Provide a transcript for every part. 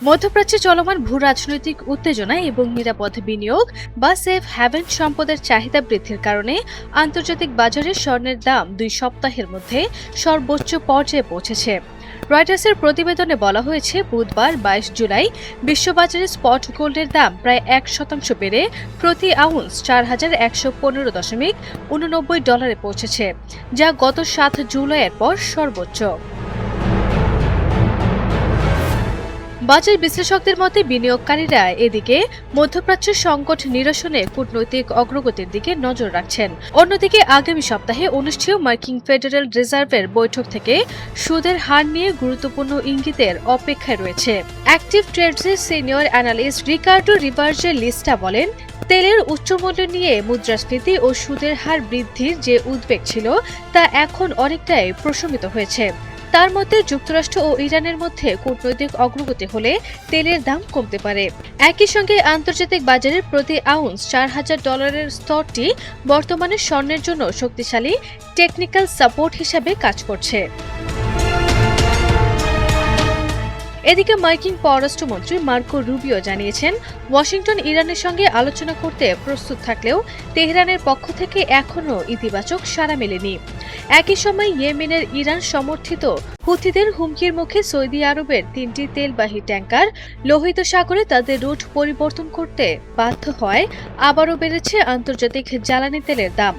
মধ্যপ্রাচ্যে চলমান ভূ রাজনৈতিক উত্তেজনা এবং নিরাপদ বিনিয়োগ বা সেফ হ্যাভেন সম্পদের চাহিদা বৃদ্ধির কারণে আন্তর্জাতিক বাজারে স্বর্ণের দাম 2 সপ্তাহের মধ্যে সর্বোচ্চ পর্যায়ে পৌঁছেছে। রয়টার্সের প্রতিবেদনে বলা হয়েছে, বুধবার 22 জুলাই বিশ্ববাজারে স্পট গোল্ডের দাম প্রায় 1% বেড়ে প্রতি আউন্স 4115.89 পৌঁছেছে, যা গত 7 জুলাইয়ের পর সর্বোচ্চ। বাজার বিশ্লেষকদের মতে বিনিয়োগকারীরা এদিকে মধ্যপ্রাচ্যের সংকট নিরসনে কূটনৈতিক অগ্রগতির দিকে নজর রাখছেন। অন্যদিকে আগামী সপ্তাহে অনুষ্ঠেয় মার্কিন ফেডারেল রিজার্ভের বৈঠক থেকে সুদের হার নিয়ে গুরুত্বপূর্ণ ইঙ্গিতের অপেক্ষায় রয়েছে। অ্যাক্টিভ ট্রেডসের সিনিয়র অ্যানালিস্ট রিকার্ডো রিভার্জে লিস্টা বলেন, তেলের উচ্চমূল্য নিয়ে মুদ্রাস্ফীতি ও সুদের হার বৃদ্ধির যে উদ্বেগ ছিল তা এখন অনেকটাই প্রশমিত হয়েছে। তার মধ্যে যুক্তরাষ্ট্র ও ইরানের মধ্যে কূটনৈতিক অগ্রগতি হলে তেলের দাম কমতে পারে। একই সঙ্গে আন্তর্জাতিক বাজারে প্রতি আউন্স $4000 স্তরটি বর্তমানে স্বর্ণের জন্য শক্তিশালী টেকনিক্যাল সাপোর্ট হিসাবে কাজ করছে। এদিকে মার্কিন পররাষ্ট্রমন্ত্রী মার্কো রুবিও জানিয়েছেন, ওয়াশিংটন ইরানের সঙ্গে আলোচনা করতে প্রস্তুত থাকলেও তেহরানের পক্ষ থেকে এখনও ইতিবাচক সাড়া মেলেনি। একই সময় ইয়েমেনের ইরান সমর্থিত হুথিদের হুমকির মুখে সৌদি আরবের 3টি তেলবাহী ট্যাঙ্কার লোহিত সাগরে তাদের রুট পরিবর্তন করতে বাধ্য হয়। আবারও বেড়েছে আন্তর্জাতিক জ্বালানি তেলের দাম।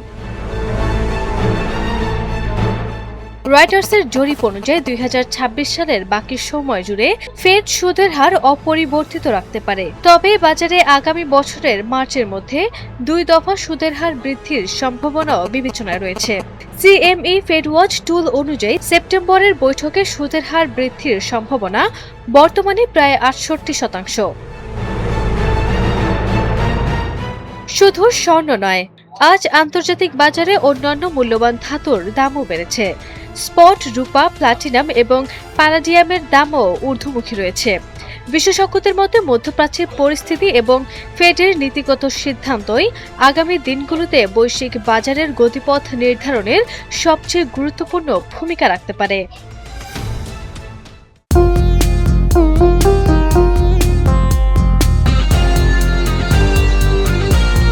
রয়টার্সের জরিপ অনুযায়ী 2026 সালের বাকি সময় জুড়ে ফেড সুদের হার অপরিবর্তিত রাখতে পারে। তবে বাজারে আগামী বছরের মার্চের মধ্যে 2 দফা সুদের হার বৃদ্ধির সম্ভাবনাও বিবেচনায় রয়েছে। সিএমই ফেডওয়াচ টুল অনুযায়ী সেপ্টেম্বরের বৈঠকে সুদের হার বৃদ্ধির সম্ভাবনা বর্তমানে প্রায় 68%। শুধু স্বর্ণ নয়, আজ আন্তর্জাতিক বাজারে অন্যান্য মূল্যবান ধাতুর দামও বেড়েছে। স্পট রূপা, প্লাটিনাম এবং প্যালাডিয়ামের দামও ঊর্ধ্বমুখী রয়েছে। বিশেষজ্ঞদের মতে মধ্যপ্রাচ্যের পরিস্থিতি এবং ফেডের নীতিগত সিদ্ধান্তই আগামী দিনগুলোতে বৈশ্বিক বাজারের গতিপথ নির্ধারণের সবচেয়ে গুরুত্বপূর্ণ ভূমিকা রাখতে পারে।